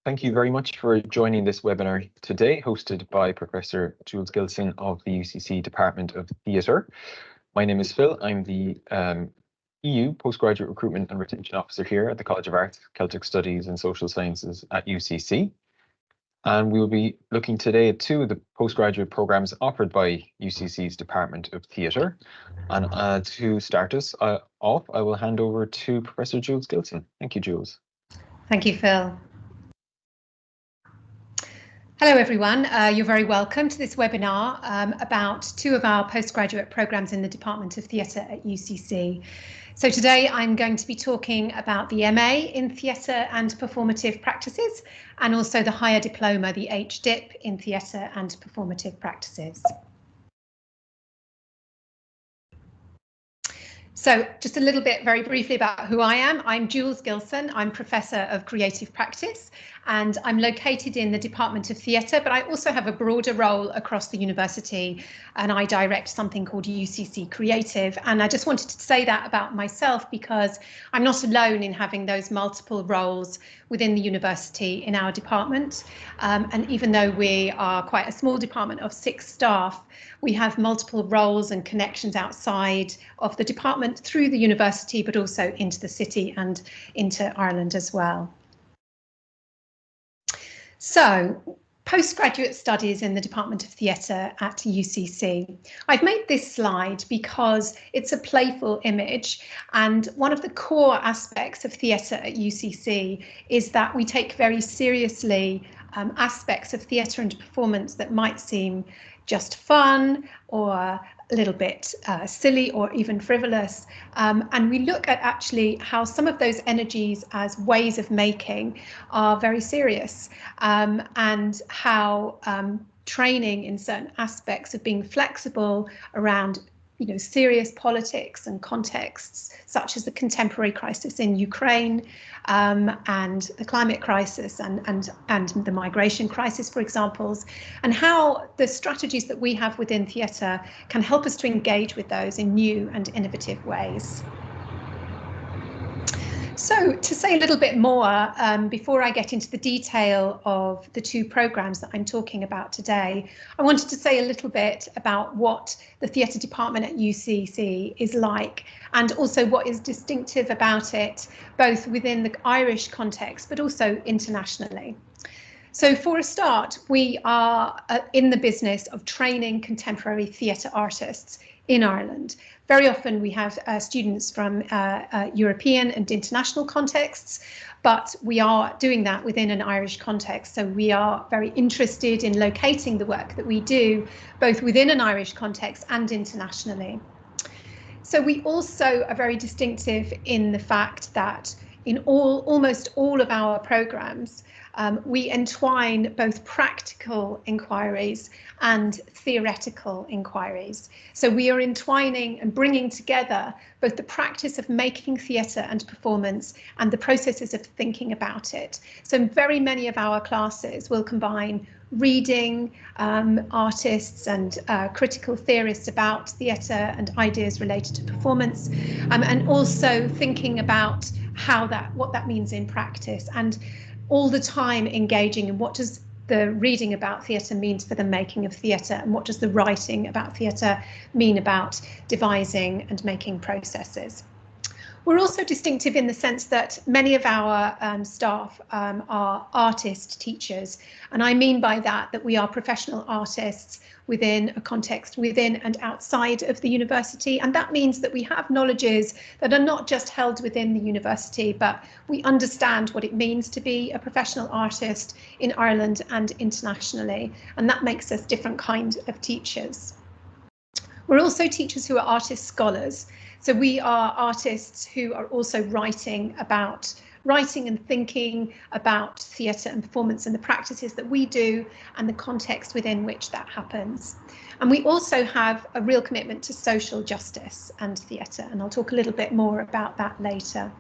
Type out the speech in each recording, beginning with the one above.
Thank you very much for joining this webinar today, hosted by Professor Jules Gilson of the UCC Department of Theatre. My name is Phil. I'm the EU Postgraduate Recruitment and Retention Officer here at the College of Arts, Celtic Studies and Social Sciences at UCC. And we will be looking today at two of the postgraduate programs offered by UCC's Department of Theatre. And to start us off, I will hand over to Professor Jules Gilson. Thank you, Jules. Thank you, Phil. Hello, everyone. You're very welcome to this webinar about two of our postgraduate programmes in the Department of Theatre at UCC. So today I'm going to be talking about the MA in Theatre and Performative Practices, and also the higher diploma, the HDip in Theatre and Performative Practices. So just a little bit very briefly about who I am. I'm Jules Gilson. I'm Professor of Creative Practice, and I'm located in the Department of Theatre, but I also have a broader role across the university, and I direct something called UCC Creative. And I just wanted to say that about myself because I'm not alone in having those multiple roles within the university in our department. And even though we are quite a small department of 6 staff, we have multiple roles and connections outside of the department through the university, but also into the city and into Ireland as well. So, postgraduate studies in the Department of Theatre at UCC. I've made this slide because it's a playful image, and one of the core aspects of theatre at UCC is that we take very seriously aspects of theatre and performance that might seem just fun or a little bit silly or even frivolous, and we look at actually how some of those energies as ways of making are very serious, and how training in certain aspects of being flexible around serious politics and contexts, such as the contemporary crisis in Ukraine, and the climate crisis and the migration crisis, for examples, and how the strategies that we have within theatre can help us to engage with those in new and innovative ways. So to say a little bit more, before I get into the detail of the two programmes that I'm talking about today, I wanted to say a little bit about what the theatre department at UCC is like, and also what is distinctive about it, both within the Irish context, but also internationally. So for a start, we are in the business of training contemporary theatre artists in Ireland. Very often we have students from European and international contexts, but we are doing that within an Irish context. So we are very interested in locating the work that we do, both within an Irish context and internationally. So we also are very distinctive in the fact that in almost all of our programmes, we entwine both practical inquiries and theoretical inquiries. So we are entwining and bringing together both the practice of making theatre and performance and the processes of thinking about it. So very many of our classes will combine reading artists and critical theorists about theatre and ideas related to performance, and also thinking about what that means in practice, and all the time engaging in what does the reading about theatre mean for the making of theatre, and what does the writing about theatre mean about devising and making processes. We're also distinctive in the sense that many of our staff are artist teachers, and I mean by that we are professional artists within a context within and outside of the university, and that means that we have knowledges that are not just held within the university, but we understand what it means to be a professional artist in Ireland and internationally, and that makes us different kinds of teachers. We're also teachers who are artist scholars. So we are artists who are also writing and thinking about theatre and performance and the practices that we do and the context within which that happens. And we also have a real commitment to social justice and theatre, and I'll talk a little bit more about that later.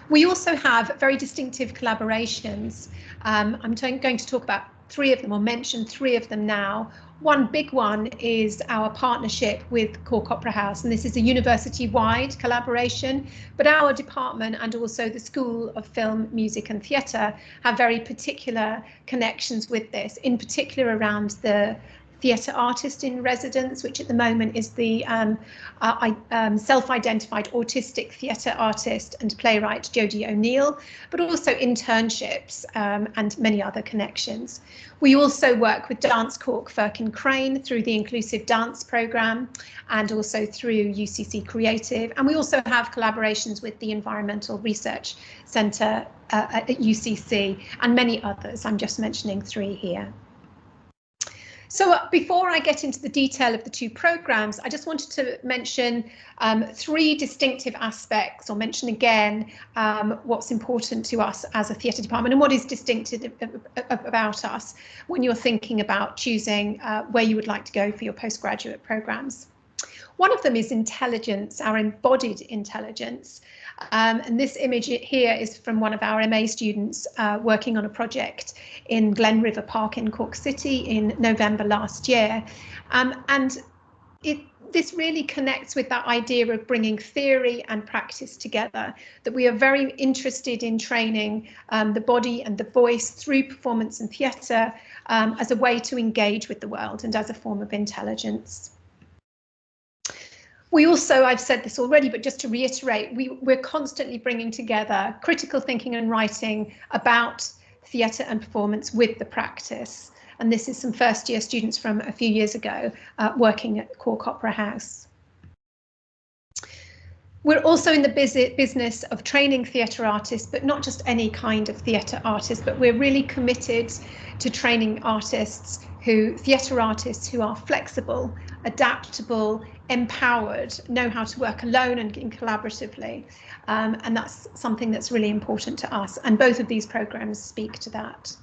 We also have very distinctive collaborations. I'm going to talk about three of them, or mention three of them now. One big one is our partnership with Cork Opera House, and this is a university-wide collaboration, but our department and also the School of Film, Music and Theatre have very particular connections with this, in particular around the theatre artist in residence, which at the moment is the self-identified autistic theatre artist and playwright Jodie O'Neill, but also internships and many other connections. We also work with Dance Cork Firkin Crane through the Inclusive Dance Programme and also through UCC Creative. And we also have collaborations with the Environmental Research Centre at UCC and many others. I'm just mentioning three here. So before I get into the detail of the two programmes, I just wanted to mention three distinctive aspects, or mention again what's important to us as a theatre department and what is distinctive about us when you're thinking about choosing where you would like to go for your postgraduate programmes. One of them is intelligence, our embodied intelligence. And this image here is from one of our MA students working on a project in Glen River Park in Cork City in November last year. And this really connects with that idea of bringing theory and practice together, that we are very interested in training the body and the voice through performance and theatre as a way to engage with the world and as a form of intelligence. We also, I've said this already, but just to reiterate, we're constantly bringing together critical thinking and writing about theatre and performance with the practice. And this is some first year students from a few years ago working at Cork Opera House. We're also in the business of training theatre artists, but not just any kind of theatre artist, but we're really committed to training theatre artists who are flexible, adaptable, empowered, know how to work alone and collaboratively. And that's something that's really important to us. And both of these programmes speak to that.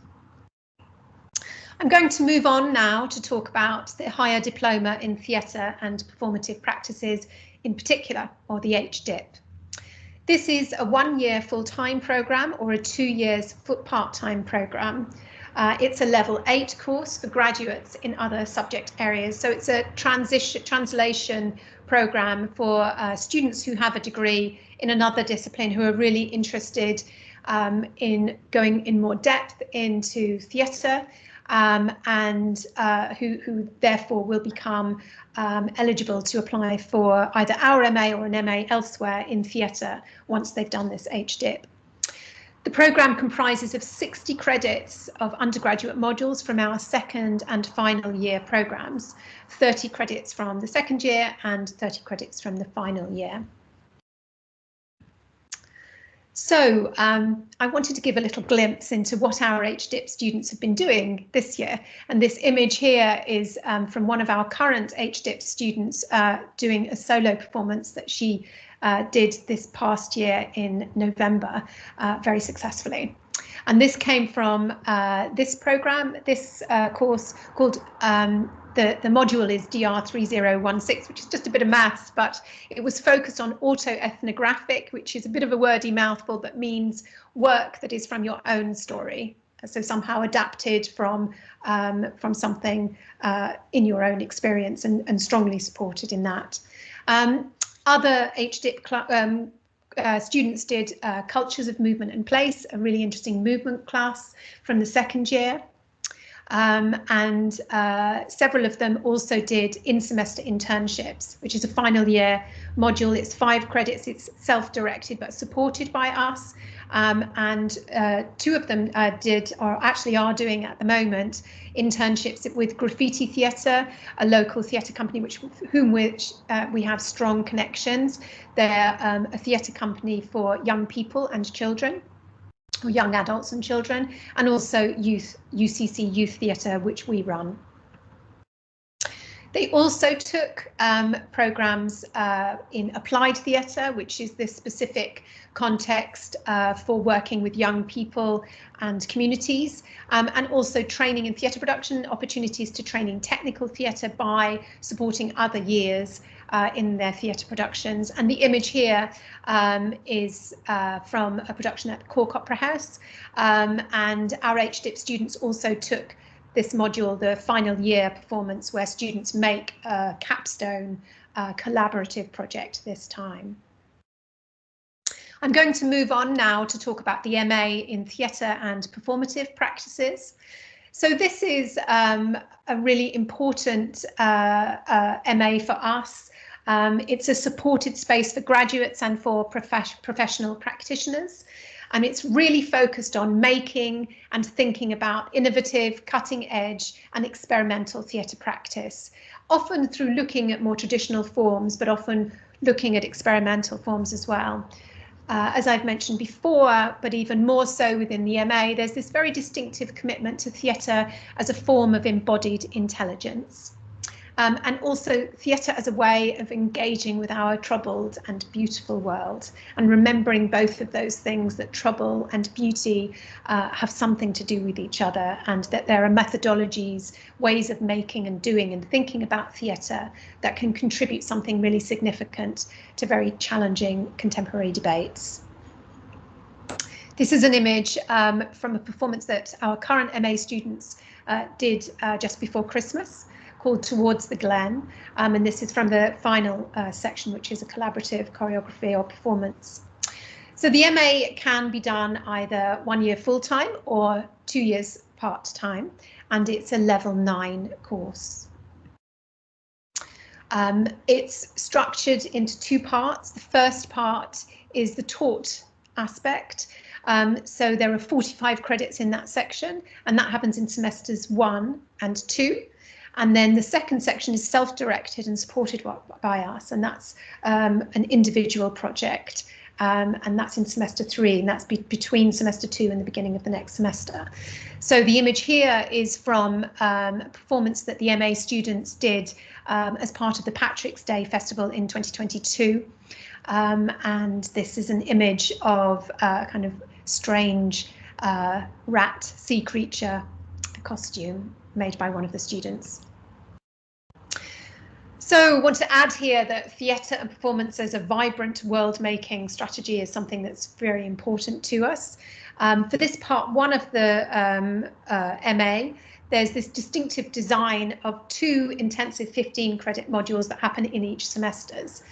I'm going to move on now to talk about the higher diploma in theatre and performative practices in particular, or the HDip. This is a 1-year full-time programme or a 2 years part-time programme. It's a level 8 course for graduates in other subject areas. So it's a translation programme for students who have a degree in another discipline who are really interested in going in more depth into theatre and who therefore will become eligible to apply for either our MA or an MA elsewhere in theatre once they've done this HDip. The programme comprises of 60 credits of undergraduate modules from our second and final year programmes, 30 credits from the second year and 30 credits from the final year. So I wanted to give a little glimpse into what our HDip students have been doing this year. And this image here is from one of our current HDip students doing a solo performance that she did this past year in November very successfully. And this came from this programme, this course called the module is DR3016, which is just a bit of maths, but it was focused on autoethnographic, which is a bit of a wordy mouthful that means work that is from your own story. So somehow adapted from something in your own experience and strongly supported in that. Other HDip students did Cultures of Movement and Place, a really interesting movement class from the second year. And several of them also did in-semester internships, which is a final year module. It's 5 credits, it's self-directed but supported by us. And 2 of them did, or actually are doing at the moment, internships with Graffiti Theatre, a local theatre company which we have strong connections. They're a theatre company for young people and children, or young adults and children, and also UCC Youth Theatre, which we run. They also took programmes in applied theatre, which is this specific context for working with young people and communities, and also training in theatre production, opportunities to train in technical theatre by supporting other years in their theatre productions. And the image here is from a production at Cork Opera House, and our HDip students also took this module, the final year performance, where students make a capstone collaborative project this time. I'm going to move on now to talk about the MA in Theatre and Performative Practices. So this is a really important MA for us. It's a supported space for graduates and for professional practitioners. And it's really focused on making and thinking about innovative, cutting edge and experimental theatre practice, often through looking at more traditional forms, but often looking at experimental forms as well. As I've mentioned before, but even more so within the MA, there's this very distinctive commitment to theatre as a form of embodied intelligence. And also theatre as a way of engaging with our troubled and beautiful world, and remembering both of those things, that trouble and beauty have something to do with each other, and that there are methodologies, ways of making and doing and thinking about theatre that can contribute something really significant to very challenging contemporary debates. This is an image from a performance that our current MA students did just before Christmas, called Towards the Glen, and this is from the final section, which is a collaborative choreography or performance. So the MA can be done either 1 year full-time or 2 years part-time, and it's a level 9 course. It's structured into 2 parts. The first part is the taught aspect. So there are 45 credits in that section, and that happens in semesters 1 and 2. And then the second section is self-directed and supported by us, and that's an individual project, and that's in semester 3, and that's between semester 2 and the beginning of the next semester. So the image here is from a performance that the MA students did as part of the Patrick's Day Festival in 2022, and this is an image of a kind of strange rat sea creature costume made by one of the students. So I want to add here that theatre and performance as a vibrant world-making strategy is something that's very important to us. For this part 1 of the MA, there's this distinctive design of 2 intensive 15-credit modules that happen in each semesters.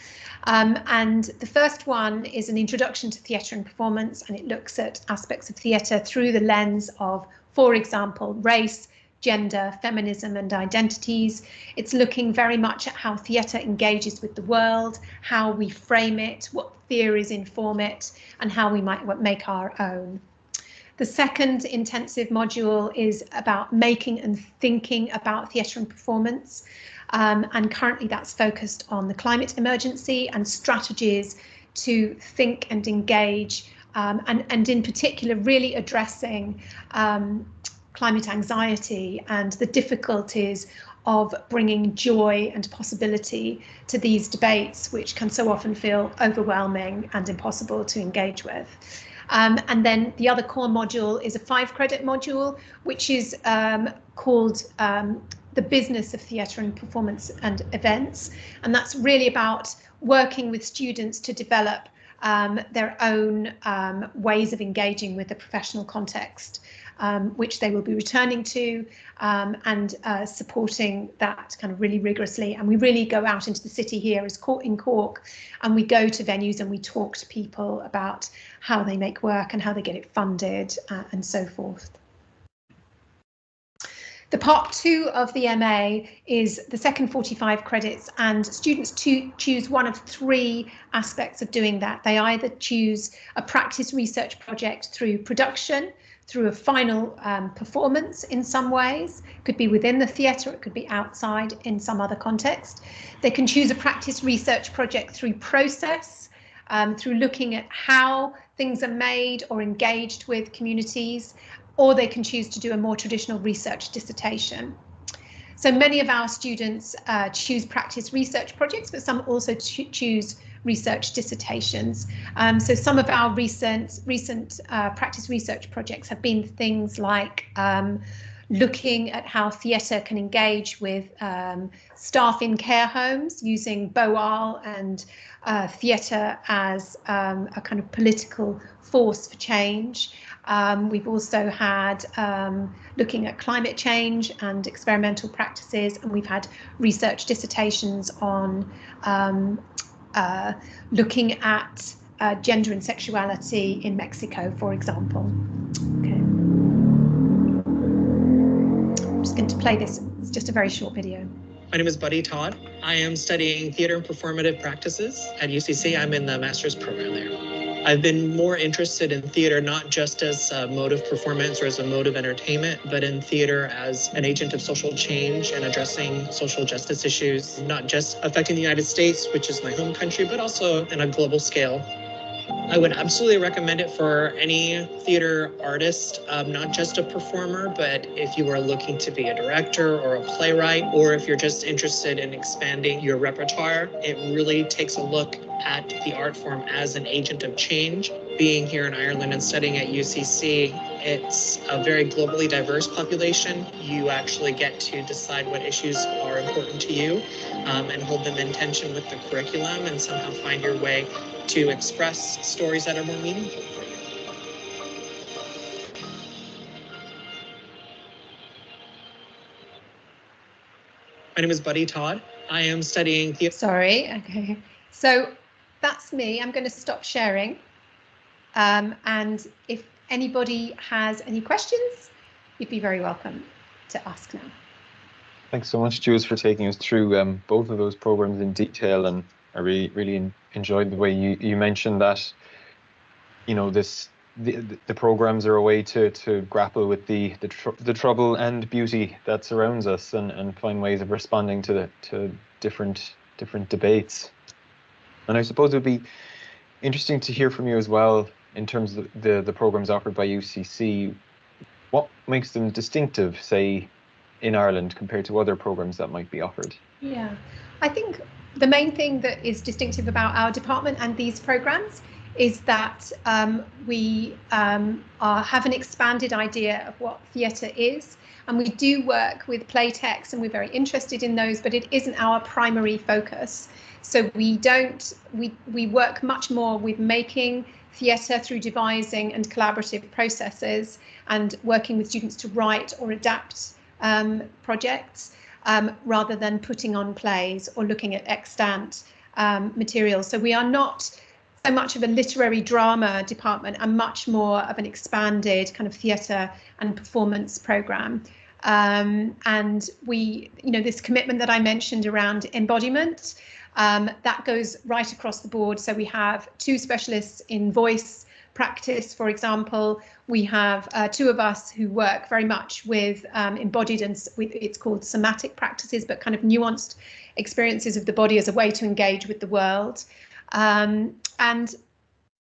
And the first one is an introduction to theatre and performance, and it looks at aspects of theatre through the lens of, for example, race, gender, feminism and identities. It's looking very much at how theatre engages with the world, how we frame it, what theories inform it, and how we might make our own. The second intensive module is about making and thinking about theatre and performance. And currently that's focused on the climate emergency and strategies to think and engage, and in particular really addressing climate anxiety and the difficulties of bringing joy and possibility to these debates, which can so often feel overwhelming and impossible to engage with. And then the other core module is a 5-credit module, which is called the business of theatre and performance and events. And that's really about working with students to develop their own ways of engaging with the professional context, which they will be returning to, and supporting that kind of really rigorously. And we really go out into the city here as in Cork, and we go to venues and we talk to people about how they make work and how they get it funded, and so forth. The part 2 of the MA is the second 45 credits, and students choose one of 3 aspects of doing that. They either choose a practice research project through production, through a final performance in some ways, it could be within the theatre, it could be outside in some other context. They can choose a practice research project through process, through looking at how things are made or engaged with communities, or they can choose to do a more traditional research dissertation. So many of our students choose practice research projects, but some also choose research dissertations. So some of our recent practice research projects have been things like looking at how theatre can engage with staff in care homes, using BOAL and theatre as a kind of political force for change. We've also had looking at climate change and experimental practices, and we've had research dissertations on looking at gender and sexuality in Mexico, for example. Okay. I'm just going to play this. It's just a very short video. My name is Buddy Todd. I am studying theater and performative practices at UCC. I'm in the master's program there. I've been more interested in theater, not just as a mode of performance or as a mode of entertainment, but in theater as an agent of social change and addressing social justice issues, not just affecting the United States, which is my home country, but also on a global scale. I would absolutely recommend it for any theater artist, not just a performer, but if you are looking to be a director or a playwright, or if you're just interested in expanding your repertoire, it really takes a look at the art form as an agent of change. Being here in Ireland and studying at UCC, it's a very globally diverse population. You actually get to decide what issues are important to you and hold them in tension with the curriculum and somehow find your way to express stories that are more meaningful for you. My name is Buddy Todd. I am studying theater. Sorry, okay. So that's me. I'm going to stop sharing. And if anybody has any questions, you'd be very welcome to ask now. Thanks so much, Jules, for taking us through both of those programs in detail. And I really enjoyed the way you mentioned that, you know, the programs are a way to grapple with the trouble and beauty that surrounds us and find ways of responding to different debates. And I suppose it would be interesting to hear from you as well in terms of the programs offered by UCC. What makes them distinctive, say, in Ireland compared to other programs that might be offered? Yeah, I think the main thing that is distinctive about our department and these programs is that we have an expanded idea of what theatre is, and we do work with play texts and we're very interested in those, but it isn't our primary focus. So we work much more with making theatre through devising and collaborative processes and working with students to write or adapt projects rather than putting on plays or looking at extant materials. So we are not so much of a literary drama department and much more of an expanded kind of theatre and performance programme. And we, you know, this commitment that I mentioned around embodiment, that goes right across the board. So we have 2 specialists in voice practice, for example. We have 2 of us who work very much with embodied and it's called somatic practices, but kind of nuanced experiences of the body as a way to engage with the world. And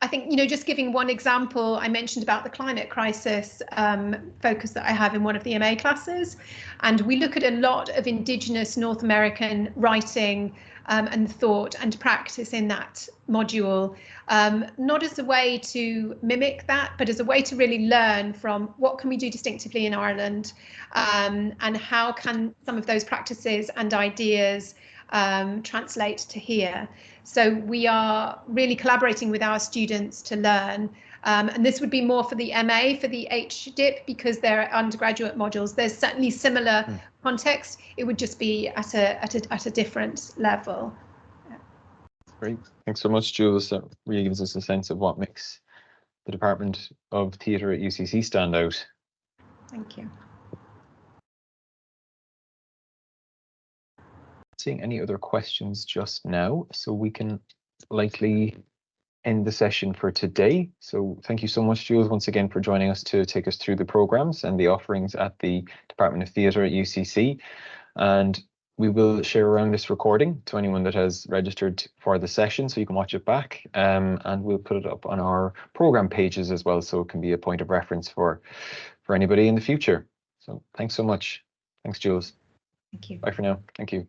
I think, you know, just giving one example, I mentioned about the climate crisis focus that I have in one of the MA classes, and we look at a lot of Indigenous North American writing and thought and practice in that module, not as a way to mimic that, but as a way to really learn from what can we do distinctively in Ireland, and how can some of those practices and ideas translate to here. So we are really collaborating with our students to learn, and this would be more for the MA, for the HDip, because they're undergraduate modules. There's certainly similar context. It would just be at a different level. Yeah. Great, thanks so much, Jules. That really gives us a sense of what makes the Department of Theatre at UCC stand out. Thank you. Seeing any other questions just now, so we can likely end the session for today. So thank you so much, Jules, once again for joining us to take us through the programs and the offerings at the Department of Theatre at UCC. And we will share around this recording to anyone that has registered for the session, so you can watch it back, and we'll put it up on our program pages as well, so it can be a point of reference for anybody in the future. So thanks so much. Thanks, Jules. Thank you. Bye for now. Thank you.